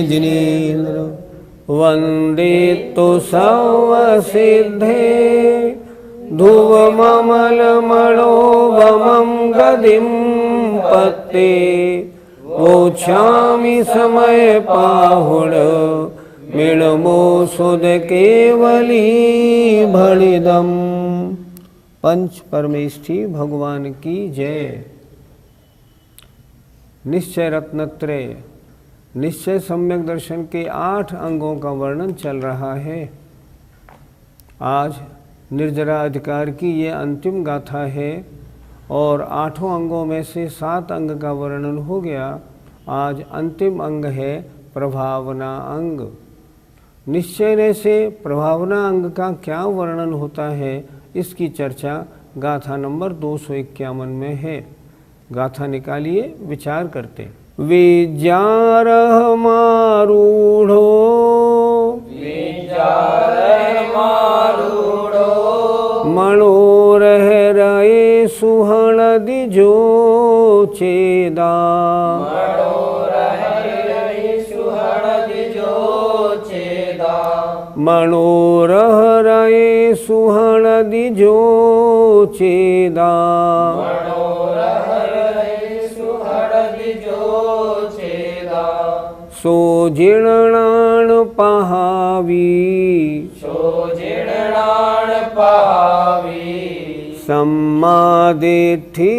जिनेन्द्र वन्दे तु सर्वसिद्धे धुवममलमणोवमं गदिं पत्ते वोच्छामि समय पाहुड मिणमो सुध केवली भणिदम। पंच परमेष्ठी भगवान की जय। निश्चय रत्नत्रय निश्चय सम्यक दर्शन के 8 अंगों का वर्णन चल रहा है। आज निर्जरा अधिकार की ये अंतिम गाथा है और 8 अंगों में से 7 अंग का वर्णन हो गया। आज अंतिम अंग है प्रभावना अंग। निश्चय से प्रभावना अंग का क्या वर्णन होता है, इसकी चर्चा गाथा नंबर 251 में है। गाथा निकालिए, विचार करते। विजारह मारूढ़ो मनोरह रहे सुहण दिजो चेदा मनोरह रहे सुहण दिजो चेदा सो जीर्णान पहावी सम्मादिठी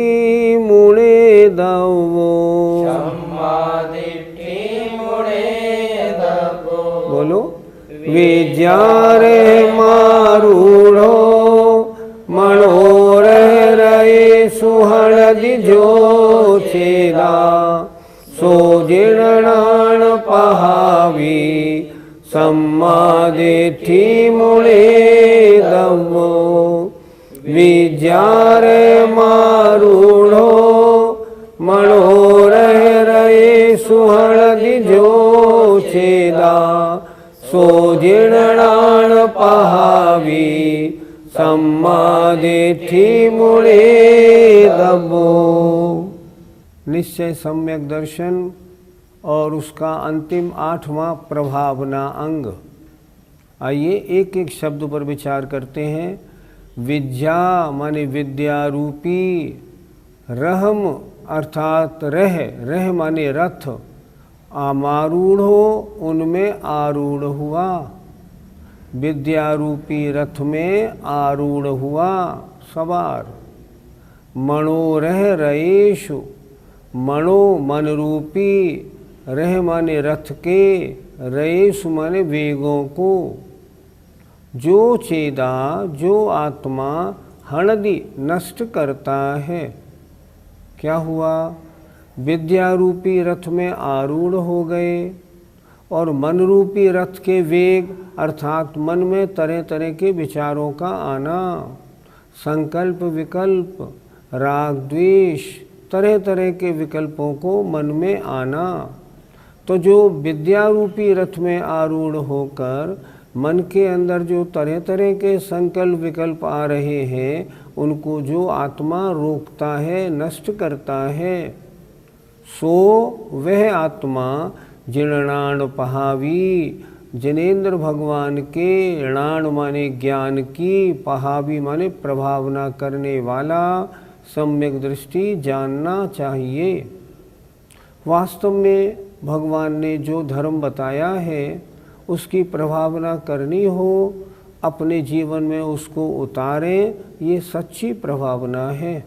मुणे दवो बोलो। विजारे मारूढ़ो मनोरह रहे सुहण दिजो चेदा सो जीर्णान पहावी सम्मादिठी मुणे दवो। विजारे मारूढ़ो मनोरह रहे सुहण दिजो चेदा सो जीर्णान पहावी सम्मादिठी मुणे दवो। निश्चय सम्यक दर्शन और उसका अंतिम 8वां प्रभावना अंग। आइए एक एक शब्द पर विचार करते हैं। विद्या माने विद्या रूपी, रहम अर्थात रह माने रथ, आमारूढ़ो उनमें आरूढ़ हुआ, विद्या रूपी रथ में आरूढ़ हुआ सवार। मनोरह रहेशु मणो मन रूपी, रह माने रथ के, रहेशु माने वेगों को। जो चेदा जो आत्मा हणदि नष्ट करता है। क्या हुआ? विद्या रूपी रथ में आरूढ़ हो गए और मन रूपी रथ के वेग अर्थात मन में तरह तरह के विचारों का आना, संकल्प विकल्प राग द्वेष तरह तरह के विकल्पों को मन में आना। तो जो विद्या रूपी रथ में आरूढ़ होकर मन के अंदर जो तरह तरह के संकल्प विकल्प आ रहे हैं, उनको जो आत्मा रोकता है, नष्ट करता है, सो वह आत्मा जीर्णाण पहावी, जिनेन्द्र भगवान के णाण माने ज्ञान की, पहावी माने प्रभावना करने वाला, सम्यक दृष्टि जानना चाहिए। वास्तव में भगवान ने जो धर्म बताया है उसकी प्रभावना करनी हो, अपने जीवन में उसको उतारें, ये सच्ची प्रभावना है।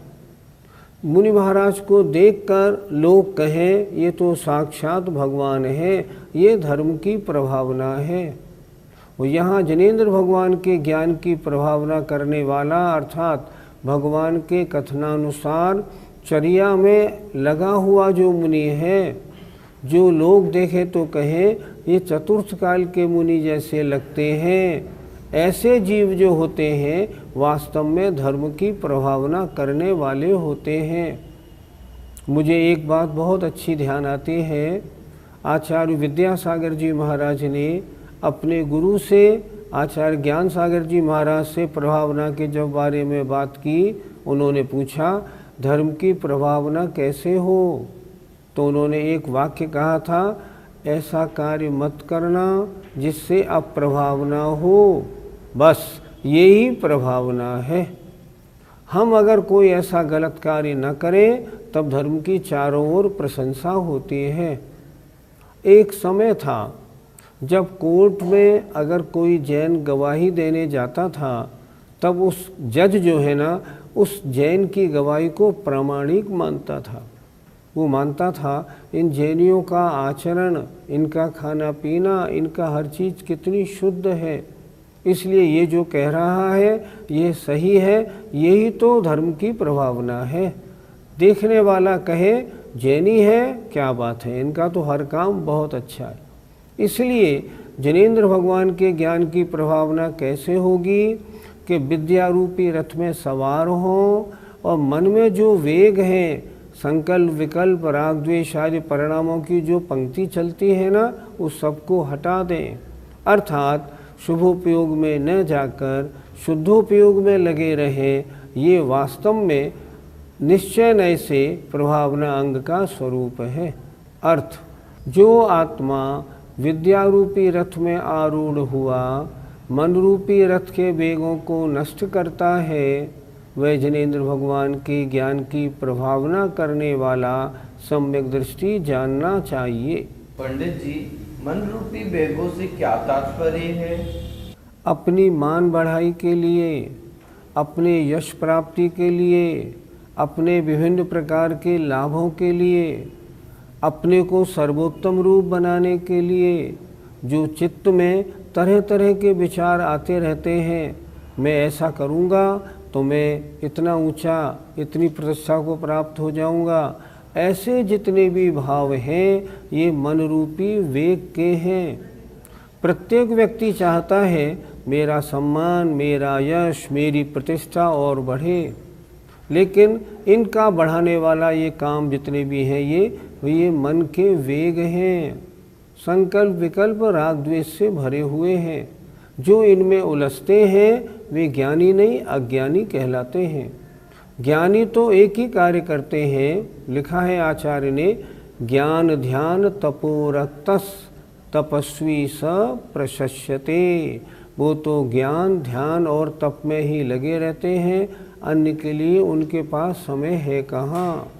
मुनि महाराज को देखकर लोग कहें ये तो साक्षात भगवान है, ये धर्म की प्रभावना है। वो यहाँ जिनेन्द्र भगवान के ज्ञान की प्रभावना करने वाला अर्थात भगवान के कथनानुसार चर्या में लगा हुआ जो मुनि है, जो लोग देखे तो कहें ये चतुर्थ काल के मुनि जैसे लगते हैं, ऐसे जीव जो होते हैं वास्तव में धर्म की प्रभावना करने वाले होते हैं। मुझे एक बात बहुत अच्छी ध्यान आती है। आचार्य विद्यासागर जी महाराज ने अपने गुरु से आचार्य ज्ञान सागर जी महाराज से प्रभावना के जब बारे में बात की, उन्होंने पूछा धर्म की प्रभावना कैसे हो, तो उन्होंने एक वाक्य कहा था, ऐसा कार्य मत करना जिससे अप्रभावना हो। बस यही प्रभावना है। हम अगर कोई ऐसा गलत कार्य न करें तब धर्म की चारों ओर प्रशंसा होती है। एक समय था जब कोर्ट में अगर कोई जैन गवाही देने जाता था तब उस जज जो है ना, उस जैन की गवाही को प्रामाणिक मानता था। वो मानता था इन जैनियों का आचरण, इनका खाना पीना, इनका हर चीज़ कितनी शुद्ध है, इसलिए ये जो कह रहा है ये सही है। यही तो धर्म की प्रभावना है। देखने वाला कहे जैनी है, क्या बात है, इनका तो हर काम बहुत अच्छा है। इसलिए जैनेंद्र भगवान के ज्ञान की प्रभावना कैसे होगी कि विद्या रूपी रथ में सवार हों और मन में जो वेग है, संकल्प विकल्प राग द्वेष आदि परिणामों की जो पंक्ति चलती है ना, उस सबको हटा दें। अर्थात शुभोपयोग में न जाकर शुद्धोपयोग में लगे रहें। ये वास्तव में निश्चय नय से प्रभावना अंग का स्वरूप है। अर्थ, जो आत्मा विद्या रूपी रथ में आरूढ़ हुआ मन रूपी रथ के वेगों को नष्ट करता है, वह जैनेंद्र भगवान के ज्ञान की प्रभावना करने वाला सम्यक दृष्टि जानना चाहिए। पंडित जी, मन रूपी वेगों से क्या तात्पर्य है? अपनी मान बढ़ाई के लिए, अपने यश प्राप्ति के लिए, अपने विभिन्न प्रकार के लाभों के लिए, अपने को सर्वोत्तम रूप बनाने के लिए जो चित्त में तरह तरह के विचार आते रहते हैं, मैं ऐसा करूँगा तो मैं इतना ऊंचा, इतनी प्रतिष्ठा को प्राप्त हो जाऊँगा, ऐसे जितने भी भाव हैं ये मन रूपी वेग के हैं। प्रत्येक व्यक्ति चाहता है मेरा सम्मान, मेरा यश, मेरी प्रतिष्ठा और बढ़े, लेकिन इनका बढ़ाने वाला ये काम जितने भी हैं ये मन के वेग हैं। संकल्प विकल्प राग द्वेष से भरे हुए हैं। जो इनमें उलझते हैं वे ज्ञानी नहीं अज्ञानी कहलाते हैं। ज्ञानी तो एक ही कार्य करते हैं, लिखा है आचार्य ने, ज्ञान ध्यान तपोरक्तस तपस्वी स प्रशस्यते। वो तो ज्ञान ध्यान और तप में ही लगे रहते हैं, अन्य के लिए उनके पास समय है कहाँ।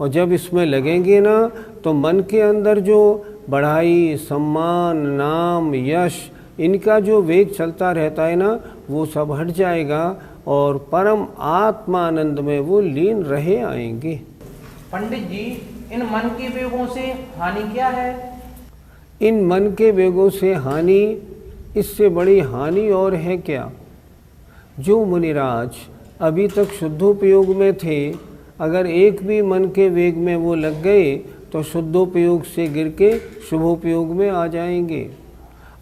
और जब इसमें लगेंगे ना तो मन के अंदर जो बढ़ाई, सम्मान, नाम, यश, इनका जो वेग चलता रहता है ना, वो सब हट जाएगा और परम आत्मानंद में वो लीन रहे आएंगे। पंडित जी, इन मन के वेगों से हानि क्या है? इन मन के वेगों से हानि, इससे बड़ी हानि और है क्या। जो मुनिराज अभी तक शुद्धोपयोग में थे, अगर एक भी मन के वेग में वो लग गए तो शुद्धोपयोग से गिर के शुभोपयोग में आ जाएंगे।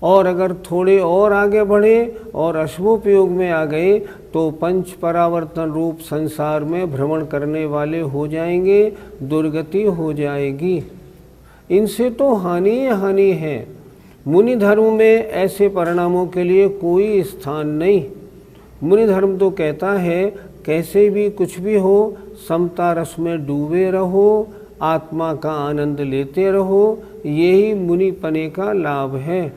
और अगर थोड़े और आगे बढ़े और अशुभोपयोग में आ गए तो पंच परावर्तन रूप संसार में भ्रमण करने वाले हो जाएंगे, दुर्गति हो जाएगी। इनसे तो हानि ही हानि है। मुनि धर्म में ऐसे परिणामों के लिए कोई स्थान नहीं। मुनि धर्म तो कहता है कैसे भी कुछ भी हो, समता रस में डूबे रहो, आत्मा का आनंद लेते रहो, यही मुनिपने का लाभ है।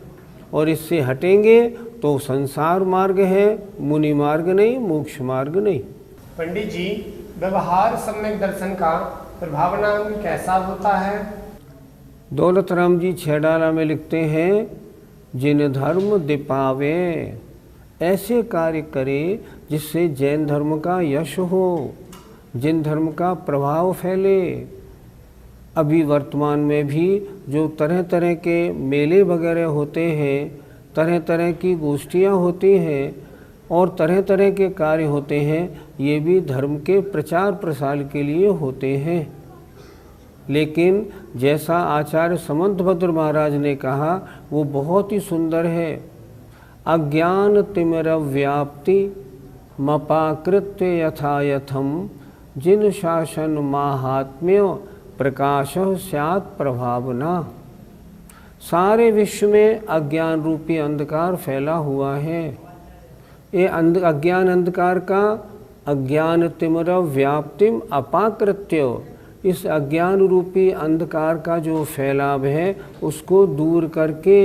और इससे हटेंगे तो संसार मार्ग है, मुनि मार्ग नहीं, मोक्ष मार्ग नहीं। पंडित जी, व्यवहार सम्यक दर्शन का प्रभावना कैसा होता है? दौलत राम जी छेडाला में लिखते हैं, जिन धर्म दिपावे, ऐसे कार्य करे जिससे जैन धर्म का यश हो, जिन धर्म का प्रभाव फैले। अभी वर्तमान में भी जो तरह तरह के मेले वगैरह होते हैं, तरह तरह की गोष्ठियाँ होती हैं और तरह तरह के कार्य होते हैं, ये भी धर्म के प्रचार प्रसार के लिए होते हैं। लेकिन जैसा आचार्य समंतभद्र महाराज ने कहा वो बहुत ही सुंदर है। अज्ञान तिमिर व्याप्ति मपाकृत्य यथायथम जिन शासन माहात्म्य प्रकाश स्यात् प्रभावना। सारे विश्व में अज्ञान रूपी अंधकार फैला हुआ है। ये अज्ञान अंधकार का अज्ञान तिमिर व्याप्तिम अपाकृत्य इस अज्ञान रूपी अंधकार का जो फैलाव है उसको दूर करके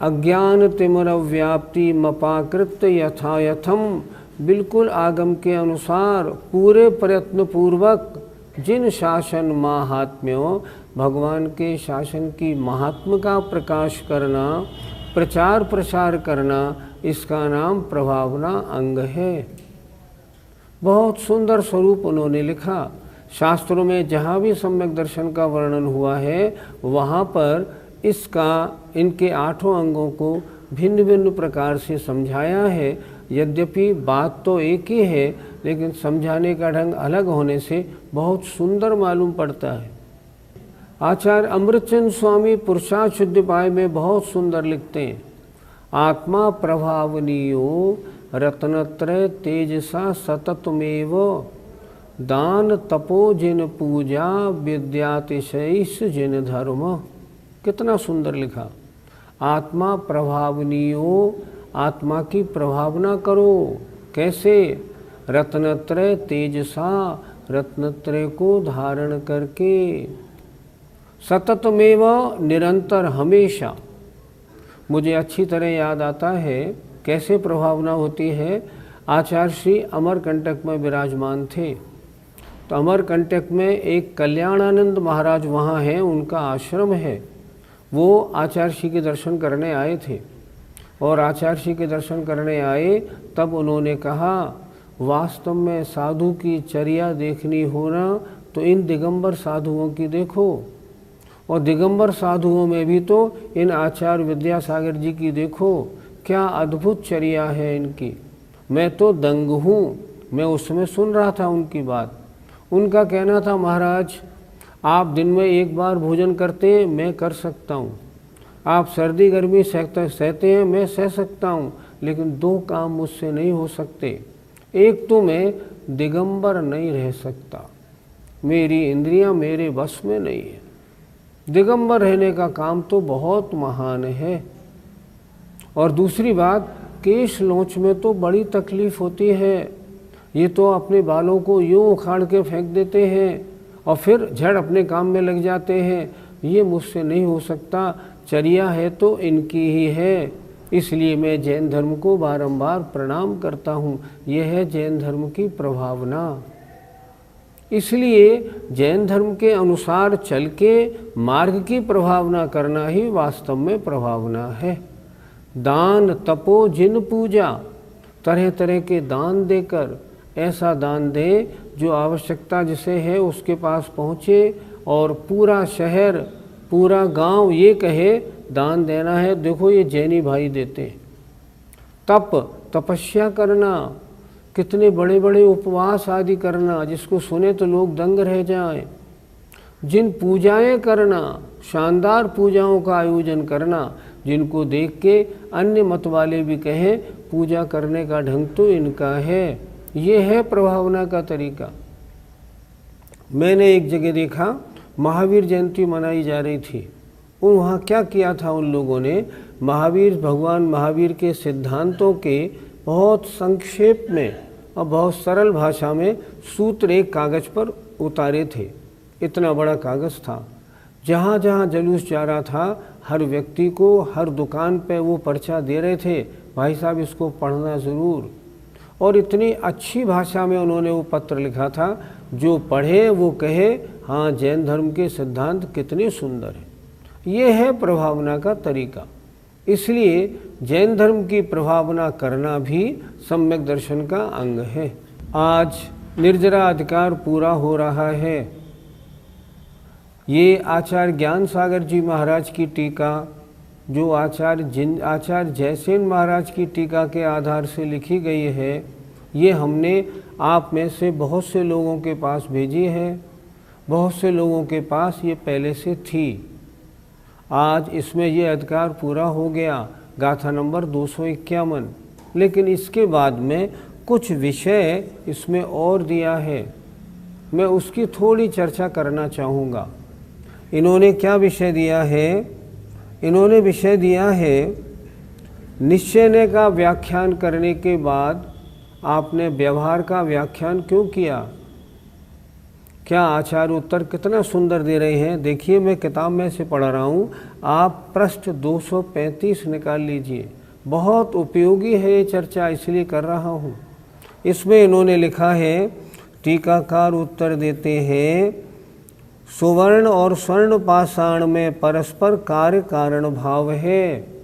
अज्ञान तिमिर व्याप्ति मपाकृत यथायथम बिल्कुल आगम के अनुसार पूरे प्रयत्न पूर्वक जिन शासन महात्म्यों भगवान के शासन की महात्म का प्रकाश करना, प्रचार प्रसार करना, इसका नाम प्रभावना अंग है। बहुत सुंदर स्वरूप उन्होंने लिखा। शास्त्रों में जहाँ भी सम्यक दर्शन का वर्णन हुआ है वहाँ पर इनके 8 अंगों को भिन्न भिन्न प्रकार से समझाया है। यद्यपि बात तो एक ही है, लेकिन समझाने का ढंग अलग होने से बहुत सुंदर मालूम पड़ता है। आचार्य अमृतचंद स्वामी पुरुषार्थ शुद्धोपाय में बहुत सुंदर लिखते हैं, आत्मा प्रभावनीयो रत्नत्रय तेजसा सततमेव दान तपो जिन पूजा विद्यातिशयिष जिन धर्म। कितना सुंदर लिखा। आत्मा प्रभावनीयो, आत्मा की प्रभावना करो। कैसे? रत्नत्रय तेजसा, रत्नत्रय को धारण करके, सततमेव निरंतर हमेशा। मुझे अच्छी तरह याद आता है कैसे प्रभावना होती है। आचार्य श्री अमरकंटक में विराजमान थे, तो अमरकंटक में एक कल्याणानंद महाराज वहाँ हैं, उनका आश्रम है। वो आचार्य श्री के दर्शन करने आए थे और आचार्य श्री के दर्शन करने आए तब उन्होंने कहा, वास्तव में साधु की चर्या देखनी हो ना तो इन दिगंबर साधुओं की देखो, और दिगंबर साधुओं में भी तो इन आचार्य विद्यासागर जी की देखो, क्या अद्भुत चर्या है इनकी। मैं तो दंग हूँ। मैं उसमें सुन रहा था उनकी बात। उनका कहना था, महाराज आप दिन में एक बार भोजन करते हैं, मैं कर सकता हूँ। आप सर्दी गर्मी सहते हैं, मैं सह सकता हूँ, लेकिन 2 काम मुझसे नहीं हो सकते। एक तो मैं दिगंबर नहीं रह सकता, मेरी इंद्रियां मेरे बस में नहीं है। दिगंबर रहने का काम तो बहुत महान है। और दूसरी बात, केश लोच में तो बड़ी तकलीफ होती है। ये तो अपने बालों को यूं उखाड़ के फेंक देते हैं और फिर झड़ अपने काम में लग जाते हैं। ये मुझसे नहीं हो सकता। चर्या है तो इनकी ही है, इसलिए मैं जैन धर्म को बारंबार प्रणाम करता हूँ। यह है जैन धर्म की प्रभावना। इसलिए जैन धर्म के अनुसार चल के मार्ग की प्रभावना करना ही वास्तव में प्रभावना है। दान तपो जिन पूजा, तरह तरह के दान देकर, ऐसा दान दे जो आवश्यकता जिसे है उसके पास पहुँचे और पूरा शहर पूरा गांव ये कहे दान देना है, देखो ये जैनी भाई देते हैं। तपस्या करना, कितने बड़े बड़े उपवास आदि करना जिसको सुने तो लोग दंग रह जाएं। जिन पूजाएं करना, शानदार पूजाओं का आयोजन करना, जिनको देख के अन्य मत वाले भी कहें पूजा करने का ढंग तो इनका है। ये है प्रभावना का तरीका। मैंने एक जगह देखा, महावीर जयंती मनाई जा रही थी। वहाँ क्या किया था उन लोगों ने, भगवान महावीर के सिद्धांतों के बहुत संक्षेप में और बहुत सरल भाषा में सूत्र एक कागज़ पर उतारे थे। इतना बड़ा कागज़ था। जहाँ जहाँ जुलूस जा रहा था, हर व्यक्ति को हर दुकान पे वो पर्चा दे रहे थे, भाई साहब इसको पढ़ना ज़रूर। और इतनी अच्छी भाषा में उन्होंने वो पत्र लिखा था, जो पढ़े वो कहे हाँ जैन धर्म के सिद्धांत कितने सुंदर हैं। ये है प्रभावना का तरीका। इसलिए जैन धर्म की प्रभावना करना भी सम्यक दर्शन का अंग है। आज निर्जरा अधिकार पूरा हो रहा है। ये आचार्य ज्ञान सागर जी महाराज की टीका, जो आचार्य जयसेन महाराज की टीका के आधार से लिखी गई है, ये हमने आप में से बहुत से लोगों के पास भेजी है। बहुत से लोगों के पास ये पहले से थी। आज इसमें ये अधिकार पूरा हो गया, गाथा नंबर 251। लेकिन इसके बाद में कुछ विषय इसमें और दिया है, मैं उसकी थोड़ी चर्चा करना चाहूँगा। इन्होंने क्या विषय दिया है? इन्होंने विषय दिया है, निश्चय का व्याख्यान करने के बाद आपने व्यवहार का व्याख्यान क्यों किया? क्या आचार्य उत्तर कितना सुंदर दे रहे हैं। देखिए, मैं किताब में से पढ़ रहा हूँ, आप पृष्ठ 235 निकाल लीजिए। बहुत उपयोगी है ये चर्चा, इसलिए कर रहा हूँ। इसमें इन्होंने लिखा है, टीकाकार उत्तर देते हैं, सुवर्ण और स्वर्ण पाषाण में परस्पर कार्य कारण भाव है।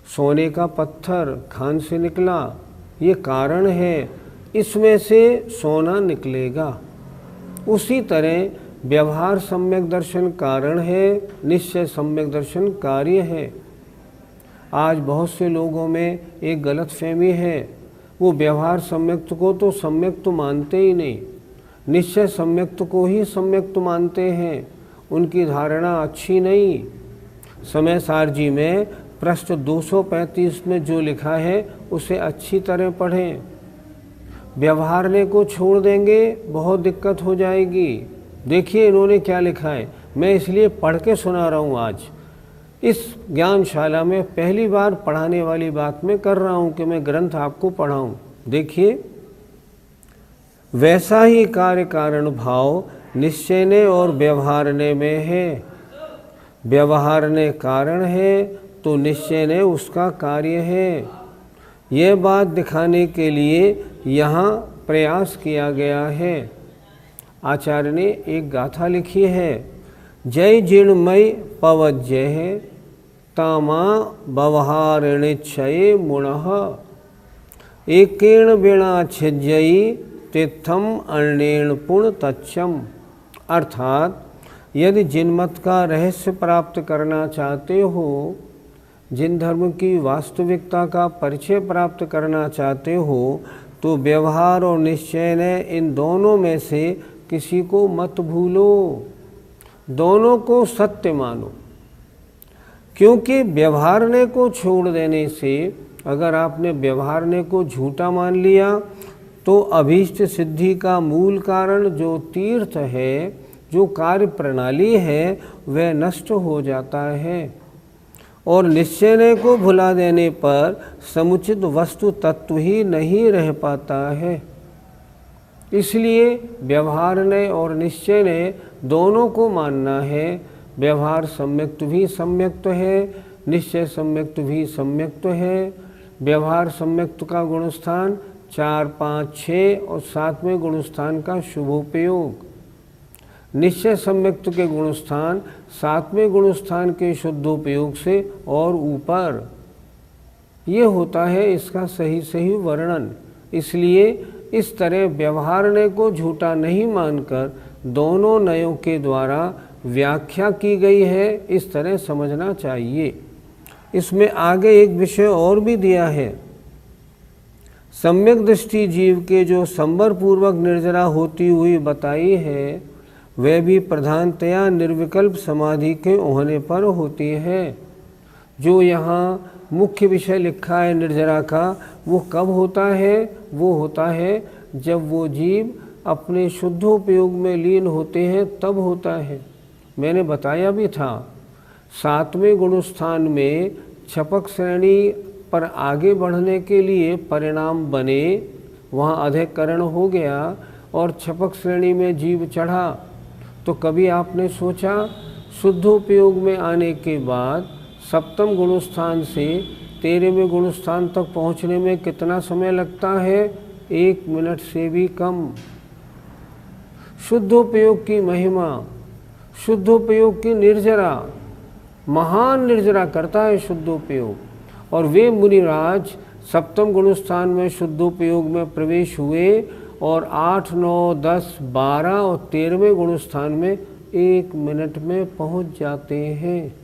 सोने का पत्थर खान से निकला, ये कारण है, इसमें से सोना निकलेगा। उसी तरह व्यवहार सम्यक दर्शन कारण है, निश्चय सम्यक दर्शन कार्य है। आज बहुत से लोगों में एक गलत फहमी है, वो व्यवहार सम्यक्त को तो सम्यक्त मानते ही नहीं, निश्चय सम्यक्त को ही सम्यक्त मानते हैं। उनकी धारणा अच्छी नहीं। समय सार जी में पृष्ठ 235 में जो लिखा है उसे अच्छी तरह पढ़ें। व्यवहारने को छोड़ देंगे, बहुत दिक्कत हो जाएगी। देखिए इन्होंने क्या लिखा है, मैं इसलिए पढ़ के सुना रहा हूँ। आज इस ज्ञानशाला में पहली बार पढ़ाने वाली बात मैं कर रहा हूँ कि मैं ग्रंथ आपको पढ़ाऊँ। देखिए, वैसा ही कार्य कारण भाव निश्चयने और व्यवहारने में है। व्यवहारने कारण है तो निश्चयने उसका कार्य है। यह बात दिखाने के लिए यहाँ प्रयास किया गया है। आचार्य ने एक गाथा लिखी है, जय जिणमय पवज्य है तामा व्यवहारिणिच्छये मुणः एकेण बिना छिज्जयी तीर्थम अर्णेण पुण्य तच्चम। अर्थात यदि जिनमत का रहस्य प्राप्त करना चाहते हो, जिन धर्म की वास्तविकता का परिचय प्राप्त करना चाहते हो, तो व्यवहार और निश्चय ने इन दोनों में से किसी को मत भूलो, दोनों को सत्य मानो। क्योंकि व्यवहारने को छोड़ देने से, अगर आपने व्यवहारने को झूठा मान लिया तो अभीष्ट सिद्धि का मूल कारण जो तीर्थ है, जो कार्य प्रणाली है, वह नष्ट हो जाता है। और निश्चय को भुला देने पर समुचित वस्तु तत्व ही नहीं रह पाता है। इसलिए व्यवहारने और निश्चय ने दोनों को मानना है। व्यवहार सम्यक्त भी सम्यक्त है, निश्चय सम्यक्त भी सम्यक्त है। व्यवहार सम्यक्त का गुणस्थान 4, 5, 6 और 7वें गुणस्थान का शुभोपयोग। निश्चय सम्यक्त के गुणस्थान 7वें गुणस्थान के शुद्धोपयोग से और ऊपर। ये होता है इसका सही सही वर्णन। इसलिए इस तरह व्यवहारने को झूठा नहीं मानकर दोनों नयों के द्वारा व्याख्या की गई है, इस तरह समझना चाहिए। इसमें आगे एक विषय और भी दिया है, सम्यक दृष्टि जीव के जो संवर पूर्वक निर्जरा होती हुई बताई है, वह भी प्रधानतया निर्विकल्प समाधि के होने पर होती है। जो यहाँ मुख्य विषय लिखा है निर्जरा का, वो कब होता है? वो होता है जब वो जीव अपने शुद्धोपयोग में लीन होते हैं, तब होता है। मैंने बताया भी था, 7वें गुणस्थान में छपक श्रेणी पर आगे बढ़ने के लिए परिणाम बने, वहाँ अधिकरण हो गया और छपक श्रेणी में जीव चढ़ा। तो कभी आपने सोचा शुद्धोपयोग में आने के बाद 7वें गुणस्थान से 13वें गुणस्थान तक पहुँचने में कितना समय लगता है? 1 मिनट से भी कम। शुद्धोपयोग की महिमा, शुद्धोपयोग की निर्जरा, महान निर्जरा करता है शुद्धोपयोग। और वे मुनिराज 7वें गुणस्थान में शुद्धोपयोग में प्रवेश हुए और 8, 9, 10, 12 और 13वें गुणस्थान में 1 मिनट में पहुंच जाते हैं।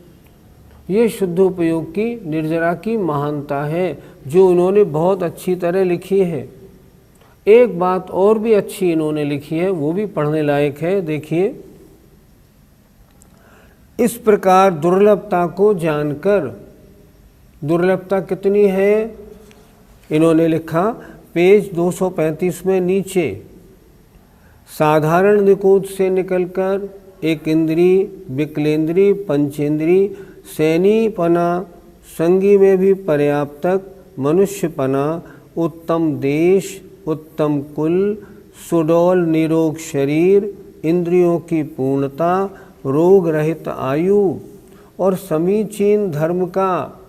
ये शुद्धोपयोग की निर्जरा की महानता है, जो उन्होंने बहुत अच्छी तरह लिखी है। एक बात और भी अच्छी इन्होंने लिखी है, वो भी पढ़ने लायक है। देखिए, इस प्रकार दुर्लभता को जानकर, दुर्लभता कितनी है इन्होंने लिखा पेज 235 में नीचे, साधारण निकोद से निकलकर एक इंद्री, विकलेंद्री, पंचेंद्री, सैनीपना, संगी में भी पर्याप्तक, मनुष्यपना, उत्तम देश, उत्तम कुल, सुडौल निरोग शरीर, इंद्रियों की पूर्णता, रोग रहित आयु और समीचीन धर्म का,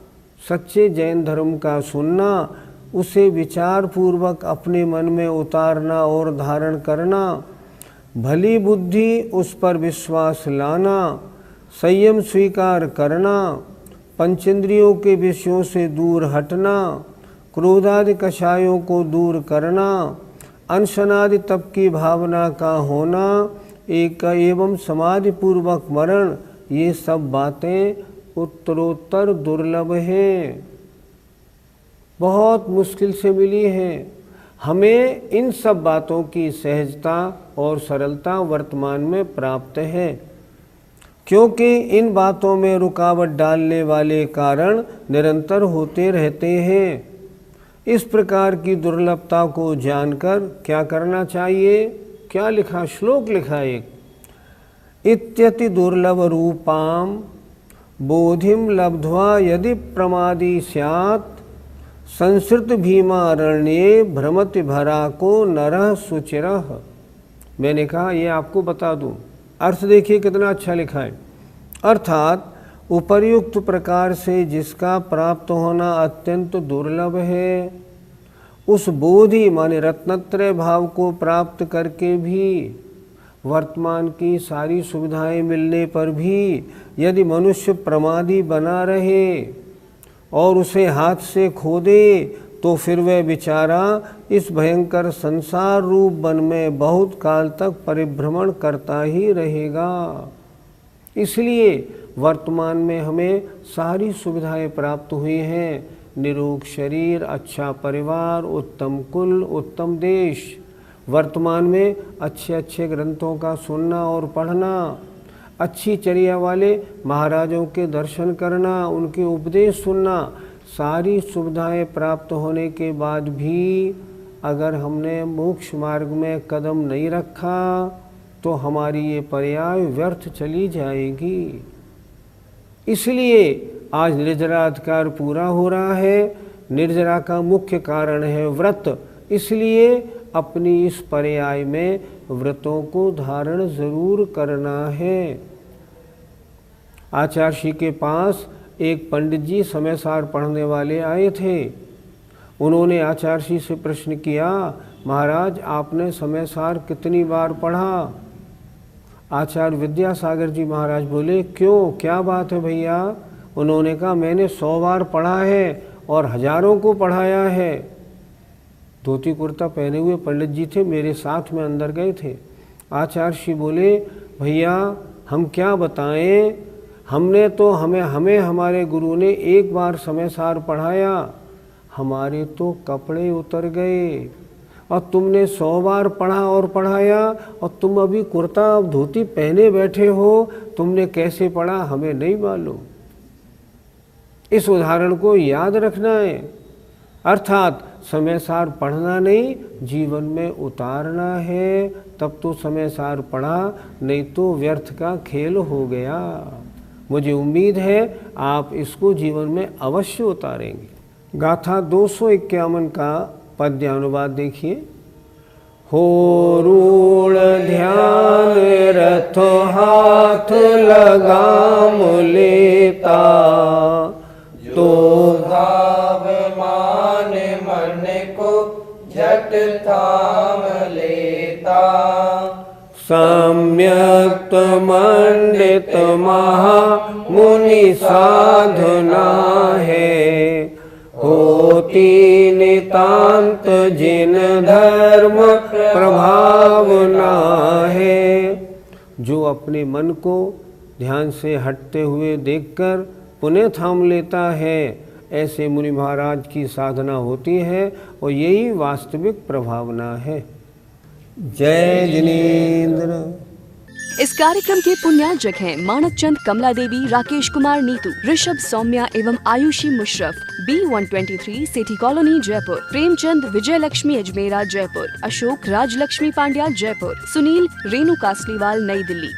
सच्चे जैन धर्म का सुनना, उसे विचार पूर्वक अपने मन में उतारना और धारण करना, भली बुद्धि उस पर विश्वास लाना, संयम स्वीकार करना, पंचेंद्रियों के विषयों से दूर हटना, क्रोधादि कषायों को दूर करना, अनशनादि तप की भावना का होना, एक एवं समाधि पूर्वक मरण, ये सब बातें उत्तरोत्तर दुर्लभ हैं, बहुत मुश्किल से मिली हैं। हमें इन सब बातों की सहजता और सरलता वर्तमान में प्राप्त है, क्योंकि इन बातों में रुकावट डालने वाले कारण निरंतर होते रहते हैं। इस प्रकार की दुर्लभता को जानकर क्या करना चाहिए? क्या लिखा, श्लोक लिखा एक, इत्यति दुर्लभ रूपाम बोधिम लब्ध्वा यदि प्रमादी स्यात् संसृत भीमारण्ये भ्रमति भरा को नरः सुचिरः। मैंने कहा ये आपको बता दूं, अर्थ देखिए कितना अच्छा लिखा है। अर्थात उपर्युक्त प्रकार से जिसका प्राप्त होना अत्यंत दुर्लभ है, उस बोधि माने रत्नत्रय भाव को प्राप्त करके भी, वर्तमान की सारी सुविधाएं मिलने पर भी यदि मनुष्य प्रमादी बना रहे और उसे हाथ से खो दे, तो फिर वह बेचारा इस भयंकर संसार रूप वन में बहुत काल तक परिभ्रमण करता ही रहेगा। इसलिए वर्तमान में हमें सारी सुविधाएं प्राप्त हुई हैं, निरोग शरीर, अच्छा परिवार, उत्तम कुल, उत्तम देश। वर्तमान में अच्छे अच्छे ग्रंथों का सुनना और पढ़ना, अच्छी चर्या वाले महाराजों के दर्शन करना, उनके उपदेश सुनना, सारी सुविधाएं प्राप्त होने के बाद भी अगर हमने मोक्ष मार्ग में कदम नहीं रखा तो हमारी ये पर्याय व्यर्थ चली जाएगी। इसलिए आज निर्जरा अधिकार पूरा हो रहा है। निर्जरा का मुख्य कारण है व्रत, इसलिए अपनी इस पर्याय में व्रतों को धारण जरूर करना है। आचार्य के पास एक पंडित जी समयसार पढ़ने वाले आए थे। उन्होंने आचार्य से प्रश्न किया, महाराज आपने समयसार कितनी बार पढ़ा? आचार्य विद्यासागर जी महाराज बोले, क्यों, क्या बात है भैया? उन्होंने कहा, मैंने 100 बार पढ़ा है और हजारों को पढ़ाया है। धोती कुर्ता पहने हुए पंडित जी थे, मेरे साथ में अंदर गए थे। आचार्य जी बोले, भैया हम क्या बताएं, हमने तो हमें हमारे गुरु ने एक बार समयसार पढ़ाया, हमारे तो कपड़े उतर गए, और तुमने 100 बार पढ़ा और पढ़ाया, और तुम अभी कुर्ता धोती पहने बैठे हो, तुमने कैसे पढ़ा हमें नहीं मालूम। इस उदाहरण को याद रखना है। अर्थात समयसार पढ़ना नहीं, जीवन में उतारना है, तब तो समयसार पढ़ा, नहीं तो व्यर्थ का खेल हो गया। मुझे उम्मीद है आप इसको जीवन में अवश्य उतारेंगे। गाथा 251 का पद्यानुवाद देखिए। हो रूढ़ ध्यान रथ हाथ लगाम लेता, तो भाव मान मन को झट थाम लेता। सम्यक्त मंडित महा मुनि साधना है, होती नितांत जिन धर्म प्रभावना है। जो अपने मन को ध्यान से हटते हुए देखकर पुनः थाम लेता है, ऐसे मुनि महाराज की साधना होती है, और यही वास्तविक प्रभावना है। जय जिनेंद्र। इस कार्यक्रम के पुण्यार्जक हैं मानक चंद, कमला देवी, राकेश कुमार नीतू, ऋषभ सौम्या एवं Aayushi Musharraf, B123 Sethi colony Jaipur, Premchand Vijay Lakshmi Ajmera Jaipur, Ashok Rajlakshmi Pandya Jaipur, Sunil Renu Kasliwal New Delhi.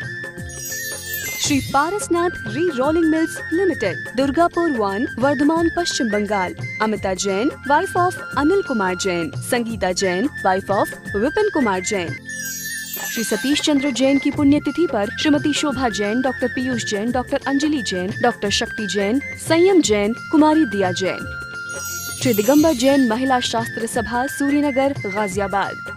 Shri Parasnath re rolling mills limited, Durgapur 1, Bardhaman Paschim Bangal. Amita Jain, wife of Anil Kumar Jain, Sangeeta Jain, wife of Vipin Kumar Jain. Shri Satish Chandra Jain की पुण्यतिथि पर Shrimati Shobha Jain, doctor Piyush Jain, doctor Anjali Jain, doctor Shakti Jain, संयम जैन, कुमारी दिया जैन। श्री दिगंबर जैन महिला शास्त्र सभा, सूर्यनगर, गाजियाबाद।